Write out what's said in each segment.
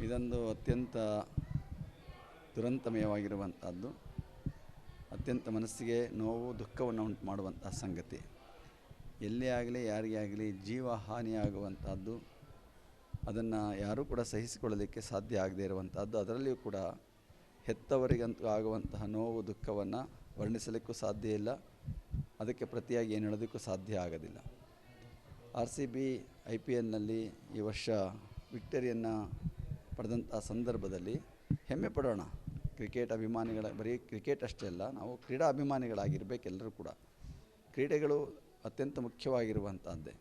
ಇದೊಂದು ಅತ್ಯಂತ ದುರಂತಮಯವಾಗಿರುವಂಥದ್ದು, ಅತ್ಯಂತ ಮನಸ್ಸಿಗೆ ನೋವು ದುಃಖವನ್ನು ಉಂಟು ಮಾಡುವಂಥ ಸಂಗತಿ. ಎಲ್ಲೇ ಆಗಲಿ ಯಾರಿಗೇ ಆಗಲಿ ಜೀವ ಹಾನಿಯಾಗುವಂಥದ್ದು, ಅದನ್ನು ಯಾರೂ ಕೂಡ ಸಹಿಸಿಕೊಳ್ಳಲಿಕ್ಕೆ ಸಾಧ್ಯ ಆಗದೇ ಇರುವಂಥದ್ದು. ಅದರಲ್ಲಿಯೂ ಕೂಡ ಹೆತ್ತವರಿಗಂತೂ ಆಗುವಂತಹ ನೋವು ದುಃಖವನ್ನು ವರ್ಣಿಸಲಿಕ್ಕೂ ಸಾಧ್ಯ ಇಲ್ಲ, ಅದಕ್ಕೆ ಪ್ರತಿಯಾಗಿ ಏನು ಹೇಳೋದಕ್ಕೂ ಸಾಧ್ಯ ಆಗೋದಿಲ್ಲ. RCB IPLನಲ್ಲಿ ಈ ವರ್ಷ ವಿಕ್ಟರಿಯನ್ನು ಪಡೆದಂಥ ಸಂದರ್ಭದಲ್ಲಿ ಹೆಮ್ಮೆ ಪಡೋಣ. ಕ್ರಿಕೆಟ್ ಅಭಿಮಾನಿಗಳ ಬರೀ ಕ್ರಿಕೆಟ್ ಅಷ್ಟೇ ಅಲ್ಲ, ನಾವು ಕ್ರೀಡಾ ಅಭಿಮಾನಿಗಳಾಗಿರಬೇಕು ಎಲ್ಲರೂ ಕೂಡ. ಕ್ರೀಡೆಗಳು ಅತ್ಯಂತ ಮುಖ್ಯವಾಗಿರುವಂಥದ್ದೇ.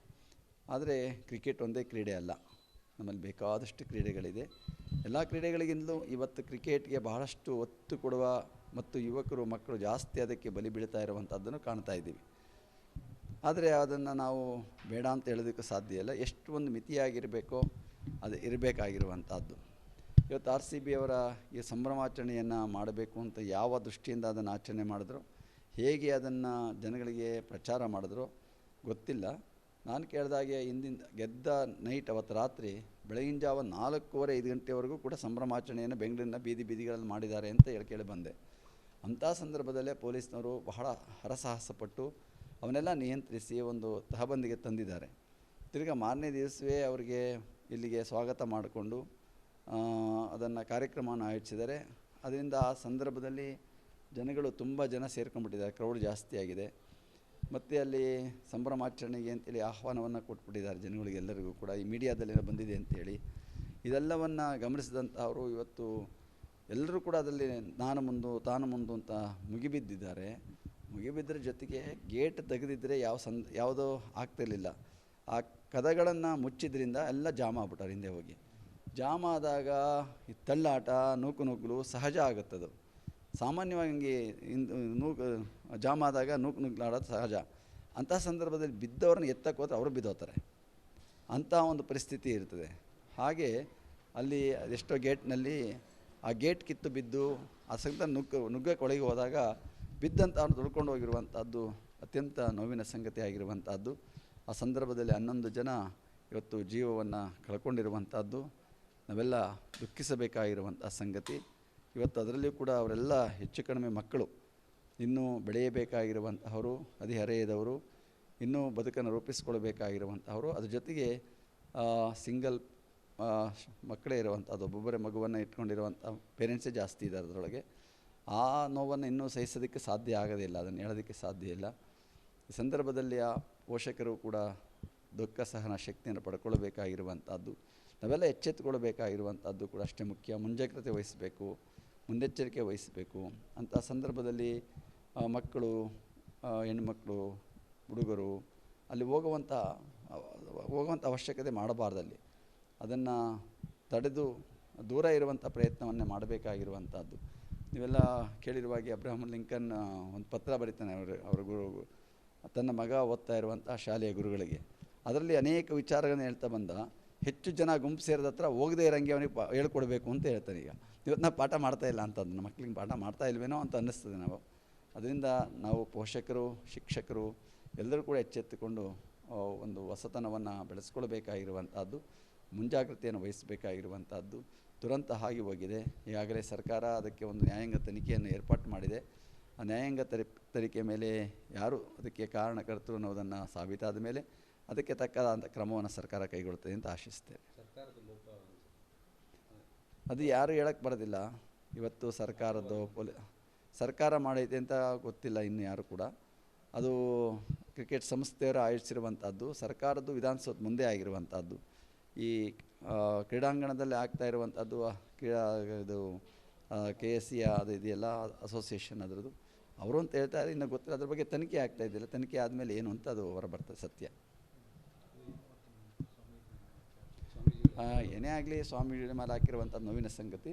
ಆದರೆ ಕ್ರಿಕೆಟ್ ಒಂದೇ ಕ್ರೀಡೆ ಅಲ್ಲ, ನಮ್ಮಲ್ಲಿ ಬೇಕಾದಷ್ಟು ಕ್ರೀಡೆಗಳಿದೆ. ಎಲ್ಲ ಕ್ರೀಡೆಗಳಿಗಿಂತಲೂ ಇವತ್ತು ಕ್ರಿಕೆಟ್ಗೆ ಬಹಳಷ್ಟು ಒತ್ತು ಕೊಡುವ ಮತ್ತು ಯುವಕರು ಮಕ್ಕಳು ಜಾಸ್ತಿ ಅದಕ್ಕೆ ಬಲಿ ಬೀಳ್ತಾ ಇರುವಂಥದ್ದನ್ನು ಕಾಣ್ತಾ ಇದ್ದೀವಿ. ಆದರೆ ಅದನ್ನು ನಾವು ಬೇಡ ಅಂತ ಹೇಳೋದಕ್ಕೂ ಸಾಧ್ಯ ಇಲ್ಲ. ಎಷ್ಟು ಒಂದು ಮಿತಿಯಾಗಿರಬೇಕೋ ಅದು ಇರಬೇಕಾಗಿರುವಂಥದ್ದು. ಇವತ್ತು RCB ಅವರ ಈ ಸಂಭ್ರಮಾಚರಣೆಯನ್ನು ಮಾಡಬೇಕು ಅಂತ ಯಾವ ದೃಷ್ಟಿಯಿಂದ ಅದನ್ನು ಆಚರಣೆ ಮಾಡಿದ್ರು, ಹೇಗೆ ಅದನ್ನು ಜನಗಳಿಗೆ ಪ್ರಚಾರ ಮಾಡಿದ್ರು ಗೊತ್ತಿಲ್ಲ. ನಾನು ಕೇಳಿದಾಗೆ ಹಿಂದಿನ ಗೆದ್ದ ನೈಟ್ ಅವತ್ತು ರಾತ್ರಿ ಬೆಳಗಿನ ಜಾವ 4:15 ಗಂಟೆವರೆಗೂ ಕೂಡ ಸಂಭ್ರಮಾಚರಣೆಯನ್ನು ಬೆಂಗಳೂರಿನ ಬೀದಿಗಳಲ್ಲಿ ಮಾಡಿದ್ದಾರೆ ಅಂತ ಕೇಳಿ ಬಂದೆ. ಅಂಥ ಸಂದರ್ಭದಲ್ಲೇ ಪೊಲೀಸ್ನವರು ಬಹಳ ಹರಸಾಹಸಪಟ್ಟು ಅವನ್ನೆಲ್ಲ ನಿಯಂತ್ರಿಸಿ ಒಂದು ತಹಬಂದಿಗೆ ತಂದಿದ್ದಾರೆ. ತಿರ್ಗಿ ಮಾರನೇ ದಿವಸವೇ ಅವರಿಗೆ ಇಲ್ಲಿಗೆ ಸ್ವಾಗತ ಮಾಡಿಕೊಂಡು ಅದನ್ನು ಕಾರ್ಯಕ್ರಮವನ್ನು ಆಯೋಜಿಸಿದ್ದಾರೆ. ಅದರಿಂದ ಆ ಸಂದರ್ಭದಲ್ಲಿ ಜನಗಳು ತುಂಬ ಜನ ಸೇರ್ಕೊಂಡ್ಬಿಟ್ಟಿದ್ದಾರೆ, ಕ್ರೌಡ್ ಜಾಸ್ತಿ ಆಗಿದೆ. ಮತ್ತು ಅಲ್ಲಿ ಸಂಭ್ರಮಾಚರಣೆಗೆ ಅಂತೇಳಿ ಆಹ್ವಾನವನ್ನು ಕೊಟ್ಬಿಟ್ಟಿದ್ದಾರೆ ಜನಗಳಿಗೆಲ್ಲರಿಗೂ ಕೂಡ, ಈ ಮೀಡಿಯಾದಲ್ಲೇನೋ ಬಂದಿದೆ ಅಂತೇಳಿ. ಇದೆಲ್ಲವನ್ನು ಗಮನಿಸಿದಂಥವರು ಇವತ್ತು ಎಲ್ಲರೂ ಕೂಡ ಅದರಲ್ಲಿ ನಾನು ಮುಂದು ತಾನು ಮುಂದು ಅಂತ ಮುಗಿಬಿದ್ದಿದ್ದಾರೆ. ಮುಗಿಬಿದ್ದರ ಜೊತೆಗೆ ಗೇಟ್ ತೆಗೆದಿದ್ದರೆ ಯಾವುದೋ ಆಗ್ತಿರಲಿಲ್ಲ. ಆ ಕದಗಳನ್ನು ಮುಚ್ಚಿದ್ರಿಂದ ಎಲ್ಲ ಜಾಮ್ ಆಗ್ಬಿಟ್ಟಾರೆ. ಹಿಂದೆ ಹೋಗಿ ಜಾಮ್ ಆದಾಗ ಈ ತಳ್ಳಾಟ ನೂಕುನುಗ್ಗಲು ಸಹಜ ಆಗುತ್ತದು. ಸಾಮಾನ್ಯವಾಗಿ ಹಂಗೆ ಜಾಮ್ ಆದಾಗ ನೂಕುನುಗ್ಲಾಡೋದು ಸಹಜ. ಅಂಥ ಸಂದರ್ಭದಲ್ಲಿ ಬಿದ್ದವ್ರನ್ನ ಎತ್ತಕ್ಕೆ ಹೋದ್ರೆ ಅವರು ಬಿದ್ದೋಗ್ತಾರೆ, ಅಂಥ ಒಂದು ಪರಿಸ್ಥಿತಿ ಇರ್ತದೆ. ಹಾಗೆ ಅಲ್ಲಿ ಎಷ್ಟೋ ಗೇಟ್ನಲ್ಲಿ ಆ ಗೇಟ್ ಕಿತ್ತು ಬಿದ್ದು ಆ ಸಂಗತ ನುಗ್ಗಕ್ಕೆ ಒಳಗೆ ಹೋದಾಗ ಬಿದ್ದಂಥ ಅವ್ರು ದುಡ್ಕೊಂಡು ಹೋಗಿರುವಂಥದ್ದು ಅತ್ಯಂತ ನೋವಿನ ಸಂಗತಿ ಆಗಿರುವಂಥದ್ದು. ಆ ಸಂದರ್ಭದಲ್ಲಿ 11 ಜನ ಇವತ್ತು ಜೀವವನ್ನು ಕಳ್ಕೊಂಡಿರುವಂಥದ್ದು ನಾವೆಲ್ಲ ದುಃಖಿಸಬೇಕಾಗಿರುವಂಥ ಸಂಗತಿ. ಇವತ್ತು ಅದರಲ್ಲಿಯೂ ಕೂಡ ಅವರೆಲ್ಲ ಹೆಚ್ಚು ಕಡಿಮೆ ಮಕ್ಕಳು, ಇನ್ನೂ ಬೆಳೆಯಬೇಕಾಗಿರುವಂತಹವರು, ಹದಿಹರೆಯದವರು, ಇನ್ನೂ ಬದುಕನ್ನು ರೂಪಿಸ್ಕೊಳ್ಬೇಕಾಗಿರುವಂತಹವರು. ಅದ್ರ ಜೊತೆಗೆ ಸಿಂಗಲ್ ಮಕ್ಕಳೇ ಇರುವಂಥದ್ದು, ಒಬ್ಬೊಬ್ಬರೇ ಮಗುವನ್ನು ಇಟ್ಕೊಂಡಿರುವಂಥ ಪೇರೆಂಟ್ಸೇ ಜಾಸ್ತಿ ಇದ್ದಾರೆ ಅದರೊಳಗೆ. ಆ ನೋವನ್ನು ಇನ್ನೂ ಸಹಿಸೋದಕ್ಕೆ ಸಾಧ್ಯ ಆಗೋದಿಲ್ಲ, ಅದನ್ನು ಹೇಳೋದಕ್ಕೆ ಸಾಧ್ಯ ಇಲ್ಲ. ಈ ಸಂದರ್ಭದಲ್ಲಿ ಆ ಪೋಷಕರು ಕೂಡ ದುಃಖ ಸಹನ ಶಕ್ತಿಯನ್ನು ಪಡ್ಕೊಳ್ಬೇಕಾಗಿರುವಂಥದ್ದು, ನಾವೆಲ್ಲ ಎಚ್ಚೆತ್ತುಕೊಳ್ಬೇಕಾಗಿರುವಂಥದ್ದು ಕೂಡ ಅಷ್ಟೇ ಮುಖ್ಯ. ಮುಂಜಾಗ್ರತೆ ವಹಿಸಬೇಕು, ಮುನ್ನೆಚ್ಚರಿಕೆ ವಹಿಸಬೇಕು. ಅಂಥ ಸಂದರ್ಭದಲ್ಲಿ ಮಕ್ಕಳು, ಹೆಣ್ಣುಮಕ್ಕಳು, ಹುಡುಗರು ಅಲ್ಲಿ ಹೋಗುವಂಥ ಅವಶ್ಯಕತೆ ಮಾಡಬಾರ್ದಲ್ಲಿ, ಅದನ್ನು ತಡೆದು ದೂರ ಇರುವಂಥ ಪ್ರಯತ್ನವನ್ನೇ ಮಾಡಬೇಕಾಗಿರುವಂಥದ್ದು. ನೀವೆಲ್ಲ ಕೇಳಿರುವ ಹಾಗೆ ಅಬ್ರಹಾಂ ಲಿಂಕನ್ ಒಂದು ಪತ್ರ ಬರೀತಾನೆ ಅವರ ಗುರು, ತನ್ನ ಮಗ ಓದ್ತಾ ಇರುವಂಥ ಶಾಲೆಯ ಗುರುಗಳಿಗೆ. ಅದರಲ್ಲಿ ಅನೇಕ ವಿಚಾರಗಳನ್ನು ಹೇಳ್ತಾ ಬಂದ. ಹೆಚ್ಚು ಜನ ಗುಂಪು ಸೇರಿದ ಹತ್ರ ಹೋಗದೇ ಇರೋಂಗೆ ಅವನಿಗೆ ಹೇಳ್ಕೊಡ್ಬೇಕು ಅಂತ ಹೇಳ್ತಾನೆ. ಈಗ ಇವತ್ತು ನಾವು ಪಾಠ ಮಾಡ್ತಾಯಿಲ್ಲ ಅಂತಂದು, ಮಕ್ಕಳಿಗೆ ಪಾಠ ಮಾಡ್ತಾ ಇಲ್ವೇನೋ ಅಂತ ಅನ್ನಿಸ್ತದೆ ನಾವು. ಅದರಿಂದ ನಾವು ಪೋಷಕರು, ಶಿಕ್ಷಕರು ಎಲ್ಲರೂ ಕೂಡ ಎಚ್ಚೆತ್ತುಕೊಂಡು ಒಂದು ಹೊಸತನವನ್ನು ಬೆಳೆಸ್ಕೊಳ್ಬೇಕಾಗಿರುವಂಥದ್ದು, ಮುಂಜಾಗ್ರತೆಯನ್ನು ವಹಿಸಬೇಕಾಗಿರುವಂಥದ್ದು. ದುರಂತ ಆಗಿ ಹೋಗಿದೆ. ಈಗಾಗಲೇ ಸರ್ಕಾರ ಅದಕ್ಕೆ ಒಂದು ನ್ಯಾಯಾಂಗ ತನಿಖೆಯನ್ನು ಏರ್ಪಾಟು ಮಾಡಿದೆ. ಆ ನ್ಯಾಯಾಂಗ ತನಿಖೆ ಮೇಲೆ ಯಾರು ಅದಕ್ಕೆ ಕಾರಣಕರ್ತರು ಅನ್ನೋದನ್ನು ಸಾಬೀತಾದ ಮೇಲೆ ಅದಕ್ಕೆ ತಕ್ಕಂಥ ಕ್ರಮವನ್ನು ಸರ್ಕಾರ ಕೈಗೊಳ್ಳುತ್ತದೆ ಅಂತ ಆಶಿಸ್ತೇವೆ. ಅದು ಯಾರು ಹೇಳಕ್ಕೆ ಬರೋದಿಲ್ಲ. ಇವತ್ತು ಸರ್ಕಾರದ್ದು ಸರ್ಕಾರ ಮಾಡೈತೆ ಅಂತ ಗೊತ್ತಿಲ್ಲ ಇನ್ನು ಯಾರು ಕೂಡ. ಅದು ಕ್ರಿಕೆಟ್ ಸಂಸ್ಥೆಯವರು ಆಯೋಜಿಸಿರುವಂಥದ್ದು, ಸರ್ಕಾರದ್ದು ವಿಧಾನಸೌಧ ಮುಂದೆ ಆಗಿರುವಂಥದ್ದು. ಈ ಕ್ರೀಡಾಂಗಣದಲ್ಲಿ ಆಗ್ತಾ ಇರುವಂಥದ್ದು ಇದು KSC ಅದು ಇದೆಯಲ್ಲ ಅಸೋಸಿಯೇಷನ್ ಅದರದ್ದು, ಅವರು ಅಂತ ಹೇಳ್ತಾರೆ. ಇನ್ನು ಗೊತ್ತಿಲ್ಲ, ಅದ್ರ ಬಗ್ಗೆ ತನಿಖೆ ಆಗ್ತಾ ಇದ್ದಿಲ್ಲ. ತನಿಖೆ ಆದಮೇಲೆ ಏನು ಅಂತ ಅದು ಹೊರಬರ್ತದೆ ಸತ್ಯ. ಏನೇ ಆಗಲಿ ಸ್ವಾಮೀಜಿ ಮೇಲೆ ಹಾಕಿರುವಂಥ ನೋವಿನ ಸಂಗತಿ,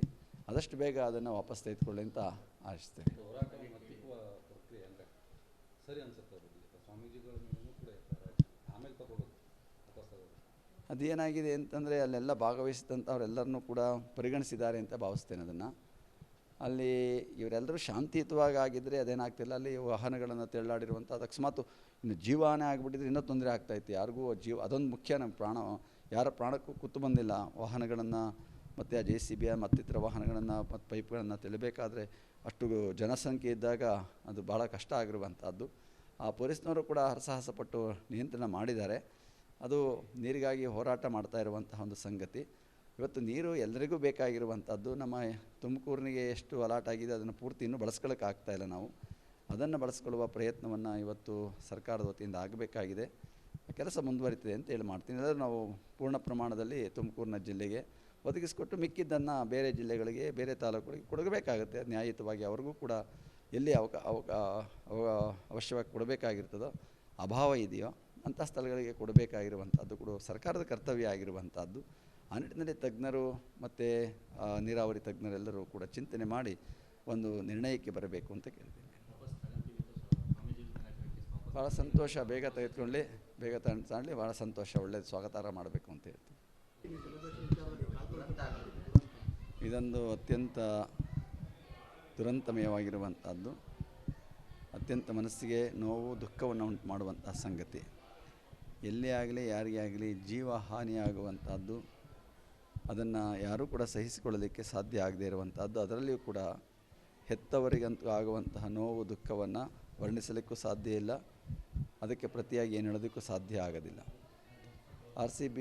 ಆದಷ್ಟು ಬೇಗ ಅದನ್ನು ವಾಪಸ್ ತೆಗೆದುಕೊಳ್ಳಿ ಅಂತ ಆಶಿಸ್ತೇನೆ. ಅದೇನಾಗಿದೆ ಅಂತಂದರೆ ಅಲ್ಲೆಲ್ಲ ಭಾಗವಹಿಸಿದಂಥ ಅವರೆಲ್ಲರನ್ನೂ ಕೂಡ ಪರಿಗಣಿಸಿದ್ದಾರೆ ಅಂತ ಭಾವಿಸ್ತೇನೆ. ಅದನ್ನು ಅಲ್ಲಿ ಇವರೆಲ್ಲರೂ ಶಾಂತಿಯುತವಾಗಿ ಆಗಿದ್ದರೆ ಅದೇನಾಗ್ತಿಲ್ಲ. ಅಲ್ಲಿ ವಾಹನಗಳನ್ನು ತೆಳ್ಳಾಡಿರುವಂಥ ಅಕಸ್ಮಾತ್ ಇನ್ನು ಜೀವಹಾನಿ ಆಗಿಬಿಟ್ಟಿದ್ರೆ ಇನ್ನೂ ತೊಂದರೆ ಆಗ್ತಾಯಿತ್ತು ಯಾರಿಗೂ. ಅದೊಂದು ಮುಖ್ಯ. ನಮ್ಮ ಯಾರ ಪ್ರಾಣಕ್ಕೂ ಕುತ್ತು ಬಂದಿಲ್ಲ. ವಾಹನಗಳನ್ನು ಮತ್ತು ಆ JCB ಮತ್ತಿತರ ವಾಹನಗಳನ್ನು ಮತ್ತು ಪೈಪ್ಗಳನ್ನು ತೆಳಬೇಕಾದ್ರೆ ಅಷ್ಟು ಜನಸಂಖ್ಯೆ ಇದ್ದಾಗ ಅದು ಭಾಳ ಕಷ್ಟ ಆಗಿರುವಂಥದ್ದು. ಆ ಪೊಲೀಸ್ನವರು ಕೂಡ ಹರಸಾಹಸಪಟ್ಟು ನಿಯಂತ್ರಣ ಮಾಡಿದ್ದಾರೆ. ಅದು ನೀರಿಗಾಗಿ ಹೋರಾಟ ಮಾಡ್ತಾ ಇರುವಂತಹ ಒಂದು ಸಂಗತಿ. ಇವತ್ತು ನೀರು ಎಲ್ಲರಿಗೂ ಬೇಕಾಗಿರುವಂಥದ್ದು. ನಮ್ಮ ತುಮಕೂರಿನಿಗೆ ಎಷ್ಟು ಅಲಾಟ್ ಆಗಿದೆ ಅದನ್ನು ಪೂರ್ತಿ ಇನ್ನೂ ಬಳಸ್ಕೊಳ್ಳೋಕೆ ಆಗ್ತಾಯಿಲ್ಲ. ನಾವು ಅದನ್ನು ಬಳಸ್ಕೊಳ್ಳುವ ಪ್ರಯತ್ನವನ್ನು ಇವತ್ತು ಸರ್ಕಾರದ ವತಿಯಿಂದ ಆಗಬೇಕಾಗಿದೆ. ಕೆಲಸ ಮುಂದುವರಿತಿದೆ ಅಂತ ಹೇಳಿ ಮಾಡ್ತೀನಿ. ಅದನ್ನು ನಾವು ಪೂರ್ಣ ಪ್ರಮಾಣದಲ್ಲಿ ತುಮಕೂರಿನ ಜಿಲ್ಲೆಗೆ ಒದಗಿಸಿಕೊಟ್ಟು ಮಿಕ್ಕಿದ್ದನ್ನು ಬೇರೆ ಜಿಲ್ಲೆಗಳಿಗೆ, ಬೇರೆ ತಾಲೂಕುಗಳಿಗೆ ಕೊಡಬೇಕಾಗುತ್ತೆ. ನ್ಯಾಯಯುತವಾಗಿ ಅವ್ರಿಗೂ ಕೂಡ ಎಲ್ಲಿ ಅವಶ್ಯವಾಗಿ ಕೊಡಬೇಕಾಗಿರ್ತದೋ, ಅಭಾವ ಇದೆಯೋ ಅಂಥ ಸ್ಥಳಗಳಿಗೆ ಕೊಡಬೇಕಾಗಿರುವಂಥದ್ದು ಕೂಡ ಸರ್ಕಾರದ ಕರ್ತವ್ಯ ಆಗಿರುವಂಥದ್ದು. ಆ ನಿಟ್ಟಿನಲ್ಲಿ ತಜ್ಞರು ಮತ್ತು ನೀರಾವರಿ ತಜ್ಞರೆಲ್ಲರೂ ಕೂಡ ಚಿಂತನೆ ಮಾಡಿ ಒಂದು ನಿರ್ಣಯಕ್ಕೆ ಬರಬೇಕು ಅಂತ ಕೇಳ್ತೀನಿ. ಭಾಳ ಸಂತೋಷ, ಬೇಗ ತೆಗೆದುಕೊಳ್ಳಿ, ಬೇಗ ತಗೊಳ್ಳಿ, ಭಾಳ ಸಂತೋಷ, ಒಳ್ಳೆಯದು, ಸ್ವಾಗತಾರ್ಹ ಮಾಡಬೇಕು ಅಂತ ಹೇಳ್ತೀನಿ. ಇದೊಂದು ಅತ್ಯಂತ ದುರಂತಮಯವಾಗಿರುವಂಥದ್ದು, ಅತ್ಯಂತ ಮನಸ್ಸಿಗೆ ನೋವು ದುಃಖವನ್ನು ಉಂಟು ಮಾಡುವಂಥ ಸಂಗತಿ. ಎಲ್ಲೇ ಆಗಲಿ ಯಾರಿಗೇ ಆಗಲಿ ಜೀವ ಹಾನಿಯಾಗುವಂಥದ್ದು ಅದನ್ನು ಯಾರೂ ಕೂಡ ಸಹಿಸಿಕೊಳ್ಳಲಿಕ್ಕೆ ಸಾಧ್ಯ ಆಗದೇ ಇರುವಂಥದ್ದು. ಅದರಲ್ಲಿಯೂ ಕೂಡ ಹೆತ್ತವರಿಗಂತೂ ಆಗುವಂತಹ ನೋವು ದುಃಖವನ್ನು ವರ್ಣಿಸಲಿಕ್ಕೂ ಸಾಧ್ಯ ಇಲ್ಲ. ಅದಕ್ಕೆ ಪ್ರತಿಯಾಗಿ ಏನು ಹೇಳೋದಕ್ಕೂ ಸಾಧ್ಯ ಆಗೋದಿಲ್ಲ. RCB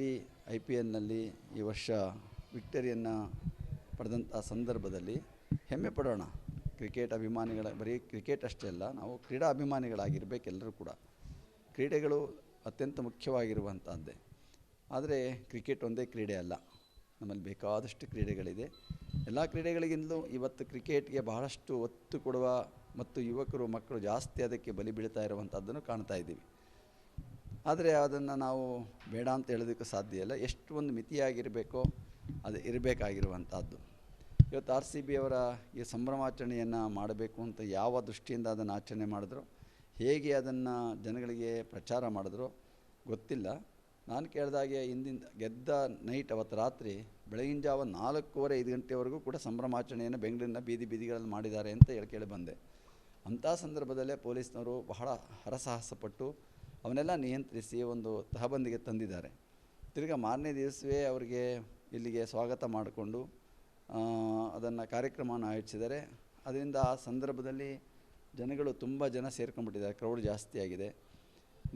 IPLನಲ್ಲಿ ಈ ವರ್ಷ ವಿಕ್ಟರಿಯನ್ನು ಪಡೆದಂಥ ಸಂದರ್ಭದಲ್ಲಿ ಹೆಮ್ಮೆ ಪಡೋಣ. ಕ್ರಿಕೆಟ್ ಅಭಿಮಾನಿಗಳ, ಬರೀ ಕ್ರಿಕೆಟ್ ಅಷ್ಟೇ ಅಲ್ಲ, ನಾವು ಕ್ರೀಡಾ ಅಭಿಮಾನಿಗಳಾಗಿರಬೇಕು ಎಲ್ಲರೂ ಕೂಡ. ಕ್ರೀಡೆಗಳು ಅತ್ಯಂತ ಮುಖ್ಯವಾಗಿರುವಂಥದ್ದೇ. ಆದರೆ ಕ್ರಿಕೆಟ್ ಒಂದೇ ಕ್ರೀಡೆ ಅಲ್ಲ, ನಮ್ಮಲ್ಲಿ ಬೇಕಾದಷ್ಟು ಕ್ರೀಡೆಗಳಿದೆ. ಎಲ್ಲ ಕ್ರೀಡೆಗಳಿಗಿಂತಲೂ ಇವತ್ತು ಕ್ರಿಕೆಟ್ಗೆ ಬಹಳಷ್ಟು ಒತ್ತು ಕೊಡುವ ಮತ್ತು ಯುವಕರು ಮಕ್ಕಳು ಜಾಸ್ತಿ ಅದಕ್ಕೆ ಬಲಿ ಬೀಳ್ತಾ ಇರುವಂಥದ್ದನ್ನು ಕಾಣ್ತಾ ಇದ್ದೀವಿ. ಆದರೆ ಅದನ್ನು ನಾವು ಬೇಡ ಅಂತ ಹೇಳೋದಕ್ಕೂ ಸಾಧ್ಯ ಇಲ್ಲ. ಎಷ್ಟು ಒಂದು ಮಿತಿಯಾಗಿರಬೇಕೋ ಅದು ಇರಬೇಕಾಗಿರುವಂಥದ್ದು. ಇವತ್ತು RCB ಅವರ ಈ ಸಂಭ್ರಮಾಚರಣೆಯನ್ನು ಮಾಡಬೇಕು ಅಂತ ಯಾವ ದೃಷ್ಟಿಯಿಂದ ಅದನ್ನು ಆಚರಣೆ ಮಾಡಿದ್ರು, ಹೇಗೆ ಅದನ್ನು ಜನಗಳಿಗೆ ಪ್ರಚಾರ ಮಾಡಿದ್ರು ಗೊತ್ತಿಲ್ಲ. ನಾನು ಕೇಳಿದಾಗೆ ಹಿಂದಿನ ಗೆದ್ದ ನೈಟ್ ಅವತ್ತು ರಾತ್ರಿ ಬೆಳಗಿನ ಜಾವ 4:15 ಗಂಟೆವರೆಗೂ ಕೂಡ ಸಂಭ್ರಮಾಚರಣೆಯನ್ನು ಬೆಂಗಳೂರಿನ ಬೀದಿಗಳಲ್ಲಿ ಮಾಡಿದ್ದಾರೆ ಅಂತ ಕೇಳಿ ಬಂದೆ. ಅಂಥ ಸಂದರ್ಭದಲ್ಲೇ ಪೊಲೀಸ್ನವರು ಬಹಳ ಹರಸಾಹಸಪಟ್ಟು ಅವನ್ನೆಲ್ಲ ನಿಯಂತ್ರಿಸಿ ಒಂದು ತಹಬಂದಿಗೆ ತಂದಿದ್ದಾರೆ. ತಿರ್ಗಿ ಮಾರನೇ ದಿವಸವೇ ಅವರಿಗೆ ಇಲ್ಲಿಗೆ ಸ್ವಾಗತ ಮಾಡಿಕೊಂಡು ಅದನ್ನು ಕಾರ್ಯಕ್ರಮವನ್ನು ಆಯೋಜಿಸಿದ್ದಾರೆ. ಅದರಿಂದ ಆ ಸಂದರ್ಭದಲ್ಲಿ ಜನಗಳು ತುಂಬ ಜನ ಸೇರ್ಕೊಂಡ್ಬಿಟ್ಟಿದ್ದಾರೆ, ಕ್ರೌಡ್ ಜಾಸ್ತಿ ಆಗಿದೆ.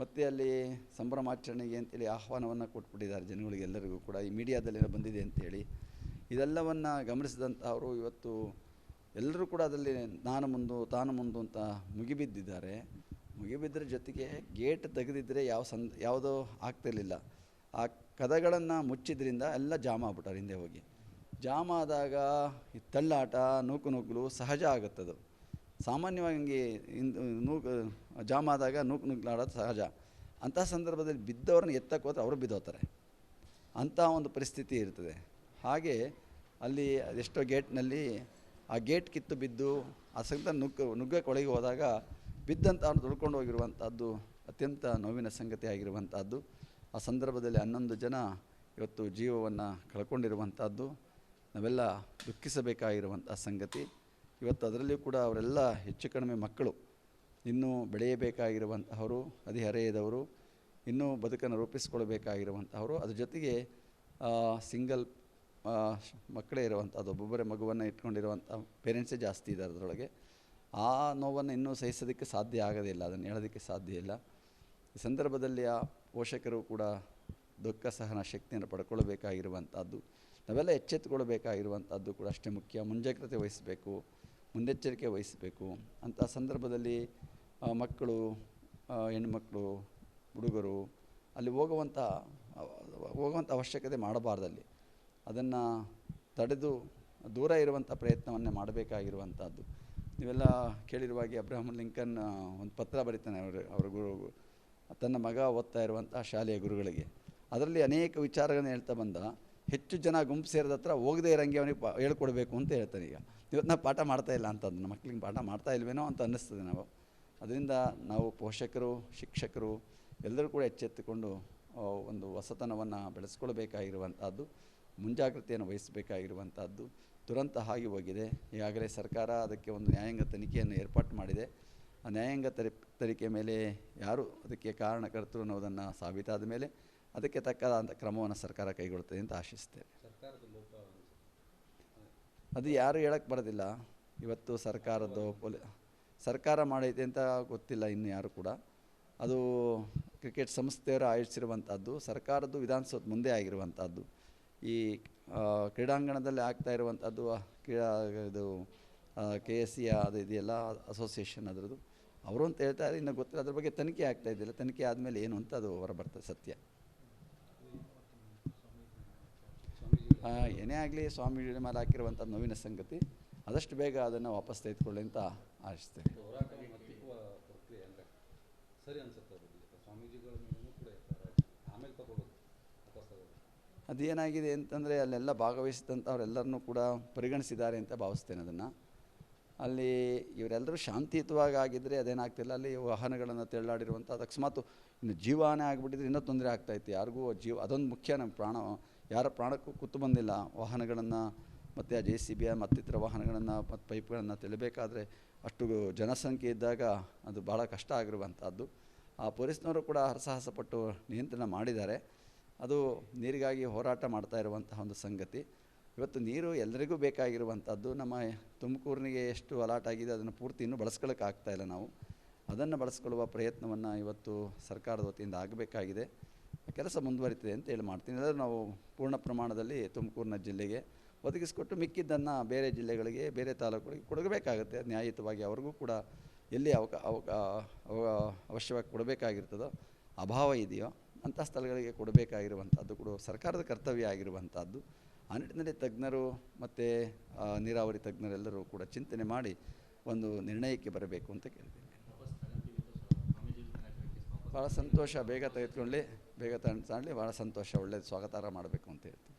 ಮತ್ತು ಅಲ್ಲಿ ಸಂಭ್ರಮಾಚರಣೆಗೆ ಅಂತೇಳಿ ಆಹ್ವಾನವನ್ನು ಕೊಟ್ಬಿಟ್ಟಿದ್ದಾರೆ ಜನಗಳಿಗೆಲ್ಲರಿಗೂ ಕೂಡ. ಈ ಮೀಡಿಯಾದಲ್ಲೆಲ್ಲ ಬಂದಿದೆ ಅಂಥೇಳಿ ಇದೆಲ್ಲವನ್ನು ಗಮನಿಸಿದಂಥ ಅವರು ಇವತ್ತು ಎಲ್ಲರೂ ಕೂಡ ಅದರಲ್ಲಿ ನಾನು ಮುಂದು ತಾನು ಮುಂದು ಅಂತ ಮುಗಿಬಿದ್ದಿದ್ದಾರೆ. ಮುಗಿಬಿದ್ದರ ಜೊತೆಗೆ ಗೇಟ್ ತೆಗೆದಿದ್ದರೆ ಯಾವುದೋ ಆಗ್ತಿರಲಿಲ್ಲ. ಆ ಕದಗಳನ್ನು ಮುಚ್ಚಿದ್ರಿಂದ ಎಲ್ಲ ಜಾಮ್ ಆಗ್ಬಿಟ್ಟಾರೆ. ಹಿಂದೆ ಹೋಗಿ ಜಾಮ್ ಆದಾಗ ಈ ತಳ್ಳಾಟ ನೂಕುನುಗ್ಗಲು ಸಹಜ ಆಗುತ್ತದು. ಸಾಮಾನ್ಯವಾಗಿ ಜಾಮ್ ಆದಾಗ ನೂಕುನುಗ್ಲಾಡೋದು ಸಹಜ. ಅಂಥ ಸಂದರ್ಭದಲ್ಲಿ ಬಿದ್ದವ್ರನ್ನ ಎತ್ತಕ್ಕೆ ಹೋದ್ರೆ ಅವರು ಬಿದ್ದೋಗ್ತಾರೆ. ಅಂಥ ಒಂದು ಪರಿಸ್ಥಿತಿ ಇರ್ತದೆ. ಹಾಗೆ ಅಲ್ಲಿ ಅದೆಷ್ಟೋ ಗೇಟ್ನಲ್ಲಿ ಆ ಗೇಟ್ ಕಿತ್ತು ಬಿದ್ದು ಆ ಸಂಗತ ನುಗ್ಗಕ್ಕೆ ಒಳಗೆ ಹೋದಾಗ ಬಿದ್ದಂಥ ಅವ್ರು ದುಡ್ಕೊಂಡು ಹೋಗಿರುವಂಥದ್ದು ಅತ್ಯಂತ ನೋವಿನ ಸಂಗತಿ ಆಗಿರುವಂಥದ್ದು. ಆ ಸಂದರ್ಭದಲ್ಲಿ 11 ಜನ ಇವತ್ತು ಜೀವವನ್ನು ಕಳ್ಕೊಂಡಿರುವಂಥದ್ದು ನಾವೆಲ್ಲ ದುಃಖಿಸಬೇಕಾಗಿರುವಂಥ ಸಂಗತಿ. ಇವತ್ತು ಅದರಲ್ಲಿಯೂ ಕೂಡ ಅವರೆಲ್ಲ ಹೆಚ್ಚು ಕಡಿಮೆ ಮಕ್ಕಳು, ಇನ್ನೂ ಬೆಳೆಯಬೇಕಾಗಿರುವಂತಹವರು, ಹದಿಹರೆಯದವರು, ಇನ್ನೂ ಬದುಕನ್ನು ರೂಪಿಸ್ಕೊಳ್ಬೇಕಾಗಿರುವಂತಹವರು. ಅದ್ರ ಜೊತೆಗೆ ಸಿಂಗಲ್ ಮಕ್ಕಳೇ ಇರುವಂಥದ್ದು, ಒಬ್ಬೊಬ್ಬರೇ ಮಗುವನ್ನು ಇಟ್ಕೊಂಡಿರುವಂಥ ಪೇರೆಂಟ್ಸೇ ಜಾಸ್ತಿ ಇದ್ದಾರೆ ಅದರೊಳಗೆ. ಆ ನೋವನ್ನು ಇನ್ನೂ ಸಹಿಸೋದಕ್ಕೆ ಸಾಧ್ಯ ಆಗೋದಿಲ್ಲ, ಅದನ್ನು ಹೇಳೋದಕ್ಕೆ ಸಾಧ್ಯ ಇಲ್ಲ. ಈ ಸಂದರ್ಭದಲ್ಲಿ ಆ ಪೋಷಕರು ಕೂಡ ದುಃಖ ಸಹನ ಶಕ್ತಿಯನ್ನು ಪಡ್ಕೊಳ್ಬೇಕಾಗಿರುವಂಥದ್ದು, ನಾವೆಲ್ಲ ಎಚ್ಚೆತ್ತುಕೊಳ್ಬೇಕಾಗಿರುವಂಥದ್ದು ಕೂಡ ಅಷ್ಟೇ ಮುಖ್ಯ. ಮುಂಜಾಗ್ರತೆ ವಹಿಸಬೇಕು, ಮುನ್ನೆಚ್ಚರಿಕೆ ವಹಿಸಬೇಕು. ಅಂಥ ಸಂದರ್ಭದಲ್ಲಿ ಮಕ್ಕಳು, ಹೆಣ್ಣುಮಕ್ಕಳು, ಹುಡುಗರು ಅಲ್ಲಿ ಹೋಗುವಂಥ ಅವಶ್ಯಕತೆ ಮಾಡಬಾರ್ದಲ್ಲಿ. ಅದನ್ನು ತಡೆದು ದೂರ ಇರುವಂಥ ಪ್ರಯತ್ನವನ್ನೇ ಮಾಡಬೇಕಾಗಿರುವಂಥದ್ದು. ನೀವೆಲ್ಲ ಕೇಳಿರುವಾಗೆ ಅಬ್ರಹಾಂ ಲಿಂಕನ್ ಒಂದು ಪತ್ರ ಬರೀತಾನೆ ಅವರ ಗುರು, ತನ್ನ ಮಗ ಓದ್ತಾ ಇರುವಂಥ ಶಾಲೆಯ ಗುರುಗಳಿಗೆ. ಅದರಲ್ಲಿ ಅನೇಕ ವಿಚಾರಗಳನ್ನು ಹೇಳ್ತಾ ಬಂದ. ಹೆಚ್ಚು ಜನ ಗುಂಪು ಸೇರಿದ ಹತ್ರ ಹೋಗದೇ ಇರೋಂಗೆ ಅವನಿಗೆ ಹೇಳ್ಕೊಡ್ಬೇಕು ಅಂತ ಹೇಳ್ತಾನೆ. ಈಗ ಇವತ್ತು ನಾವು ಪಾಠ ಮಾಡ್ತಾಯಿಲ್ಲ ಅಂತ, ನಮ್ಮ ಮಕ್ಕಳಿಗೆ ಪಾಠ ಮಾಡ್ತಾ ಇಲ್ವೇನೋ ಅಂತ ಅನ್ನಿಸ್ತದೆ ನಾವು. ಅದರಿಂದ ನಾವು ಪೋಷಕರು, ಶಿಕ್ಷಕರು ಎಲ್ಲರೂ ಕೂಡ ಎಚ್ಚೆತ್ತುಕೊಂಡು ಒಂದು ಹೊಸತನವನ್ನು ಬೆಳೆಸ್ಕೊಳ್ಬೇಕಾಗಿರುವಂಥದ್ದು, ಮುಂಜಾಗ್ರತೆಯನ್ನು ವಹಿಸಬೇಕಾಗಿರುವಂಥದ್ದು. ದುರಂತ ಆಗಿ ಹೋಗಿದೆ. ಈಗಾಗಲೇ ಸರ್ಕಾರ ಅದಕ್ಕೆ ಒಂದು ನ್ಯಾಯಾಂಗ ತನಿಖೆಯನ್ನು ಏರ್ಪಾಟು ಮಾಡಿದೆ. ಆ ನ್ಯಾಯಾಂಗ ತನಿಖೆ ಮೇಲೆ ಯಾರು ಅದಕ್ಕೆ ಕಾರಣಕರ್ತರು ಅನ್ನೋದನ್ನು ಸಾಬೀತಾದ ಮೇಲೆ ಅದಕ್ಕೆ ತಕ್ಕಂಥ ಕ್ರಮವನ್ನು ಸರ್ಕಾರ ಕೈಗೊಳ್ಳುತ್ತದೆ ಅಂತ ಆಶಿಸ್ತೇವೆ. ಅದು ಯಾರು ಹೇಳಕ್ಕೆ ಬರೋದಿಲ್ಲ. ಇವತ್ತು ಸರ್ಕಾರದ್ದು ಸರ್ಕಾರ ಮಾಡೈತೆ ಅಂತ ಗೊತ್ತಿಲ್ಲ ಇನ್ನು ಯಾರು ಕೂಡ. ಅದು ಕ್ರಿಕೆಟ್ ಸಂಸ್ಥೆಯವರು ಆಯೋಜಿಸಿರುವಂಥದ್ದು, ಸರ್ಕಾರದ್ದು ವಿಧಾನಸೌಧ ಮುಂದೆ ಆಗಿರುವಂಥದ್ದು. ಈ ಕ್ರೀಡಾಂಗಣದಲ್ಲಿ ಆಗ್ತಾ ಇರುವಂಥದ್ದು ಕ್ರೀಡಾ ಇದು KSC ಅದು ಇದೆಯಲ್ಲ ಅಸೋಸಿಯೇಷನ್ ಅದರದ್ದು ಅವರು ಅಂತ ಹೇಳ್ತಾರೆ. ಇನ್ನು ಗೊತ್ತಿಲ್ಲ, ಅದ್ರ ಬಗ್ಗೆ ತನಿಖೆ ಆಗ್ತಾ ಇದೆಯಲ್ಲ, ತನಿಖೆ ಆದಮೇಲೆ ಏನು ಅಂತ ಅದು ಹೊರಬರ್ತದೆ ಸತ್ಯ. ಏನೇ ಆಗಲಿ ಸ್ವಾಮೀಜಿ ಮೇಲೆ ಹಾಕಿರುವಂಥದ್ದು ನೋವಿನ ಸಂಗತಿ. ಆದಷ್ಟು ಬೇಗ ಅದನ್ನು ವಾಪಸ್ ತೆಗೆದುಕೊಳ್ಳಿ ಅಂತ ಆಶಿಸ್ತೇನೆ. ಅದೇನಾಗಿದೆ ಅಂತಂದರೆ ಅಲ್ಲೆಲ್ಲ ಭಾಗವಹಿಸಿದಂಥವ್ರೆಲ್ಲರನ್ನೂ ಕೂಡ ಪರಿಗಣಿಸಿದ್ದಾರೆ ಅಂತ ಭಾವಿಸ್ತೇನೆ. ಅದನ್ನು ಅಲ್ಲಿ ಇವರೆಲ್ಲರೂ ಶಾಂತಿಯುತವಾಗಿ ಆಗಿದ್ದರೆ ಅದೇನಾಗ್ತಿಲ್ಲ. ಅಲ್ಲಿ ವಾಹನಗಳನ್ನು ತೆಳ್ಳಾಡಿರುವಂಥ ಅಕಸ್ಮಾತ್ ಇನ್ನು ಜೀವಹಾನಿ ಆಗಿಬಿಟ್ಟಿದ್ರೆ ಇನ್ನೂ ತೊಂದರೆ ಆಗ್ತಾಯಿತ್ತು ಯಾರಿಗೂ. ಅದೊಂದು ಮುಖ್ಯ. ನಮ್ಮ ಯಾರ ಪ್ರಾಣಕ್ಕೂ ಕುತ್ತು ಬಂದಿಲ್ಲ. ವಾಹನಗಳನ್ನು ಮತ್ತು ಆ JCB ಮತ್ತಿತರ ವಾಹನಗಳನ್ನು ಮತ್ತು ಪೈಪ್ಗಳನ್ನು ತೆಳಿಬೇಕಾದ್ರೆ ಅಷ್ಟು ಜನಸಂಖ್ಯೆ ಇದ್ದಾಗ ಅದು ಭಾಳ ಕಷ್ಟ ಆಗಿರುವಂಥದ್ದು. ಆ ಪೊಲೀಸ್ನವರು ಕೂಡ ಹರಸಾಹಸಪಟ್ಟು ನಿಯಂತ್ರಣ ಮಾಡಿದ್ದಾರೆ. ಅದು ನೀರಿಗಾಗಿ ಹೋರಾಟ ಮಾಡ್ತಾ ಇರುವಂತಹ ಒಂದು ಸಂಗತಿ. ಇವತ್ತು ನೀರು ಎಲ್ಲರಿಗೂ ಬೇಕಾಗಿರುವಂಥದ್ದು. ನಮ್ಮ ತುಮಕೂರಿನಿಗೆ ಎಷ್ಟು ಅಲಾಟ್ ಆಗಿದೆ ಅದನ್ನು ಪೂರ್ತಿ ಇನ್ನೂ ಬಳಸ್ಕೊಳ್ಳೋಕೆ ಆಗ್ತಾಯಿಲ್ಲ. ನಾವು ಅದನ್ನು ಬಳಸ್ಕೊಳ್ಳುವ ಪ್ರಯತ್ನವನ್ನು ಇವತ್ತು ಸರ್ಕಾರದ ವತಿಯಿಂದ ಆಗಬೇಕಾಗಿದೆ. ಕೆಲಸ ಮುಂದುವರಿತಿದೆ ಅಂತ ಹೇಳಿ ಮಾಡ್ತೀನಿ. ಎಲ್ಲರೂ ನಾವು ಪೂರ್ಣ ಪ್ರಮಾಣದಲ್ಲಿ ತುಮಕೂರಿನ ಜಿಲ್ಲೆಗೆ ಒದಗಿಸಿಕೊಟ್ಟು ಮಿಕ್ಕಿದ್ದನ್ನು ಬೇರೆ ಜಿಲ್ಲೆಗಳಿಗೆ, ಬೇರೆ ತಾಲೂಕುಗಳಿಗೆ ಕೊಡಬೇಕಾಗುತ್ತೆ. ನ್ಯಾಯಯುತವಾಗಿ ಅವ್ರಿಗೂ ಕೂಡ ಎಲ್ಲಿ ಅವಶ್ಯವಾಗಿ ಕೊಡಬೇಕಾಗಿರ್ತದೋ, ಅಭಾವ ಇದೆಯೋ ಅಂಥ ಸ್ಥಳಗಳಿಗೆ ಕೊಡಬೇಕಾಗಿರುವಂಥದ್ದು ಕೂಡ ಸರ್ಕಾರದ ಕರ್ತವ್ಯ ಆಗಿರುವಂಥದ್ದು. ಆ ನಿಟ್ಟಿನಲ್ಲಿ ತಜ್ಞರು ಮತ್ತು ನೀರಾವರಿ ತಜ್ಞರೆಲ್ಲರೂ ಕೂಡ ಚಿಂತನೆ ಮಾಡಿ ಒಂದು ನಿರ್ಣಯಕ್ಕೆ ಬರಬೇಕು ಅಂತ ಕೇಳ್ತೀನಿ. ಭಾಳ ಸಂತೋಷ. ಬೇಗ ತೆಗೆದುಕೊಳ್ಳಿ, ಬೇಗ ತಗೊಳ್ಳಿ. ಭಾಳ ಸಂತೋಷ. ಒಳ್ಳೆಯದು, ಸ್ವಾಗತಾರ್ಹ ಮಾಡಬೇಕು ಅಂತ ಹೇಳ್ತೀನಿ.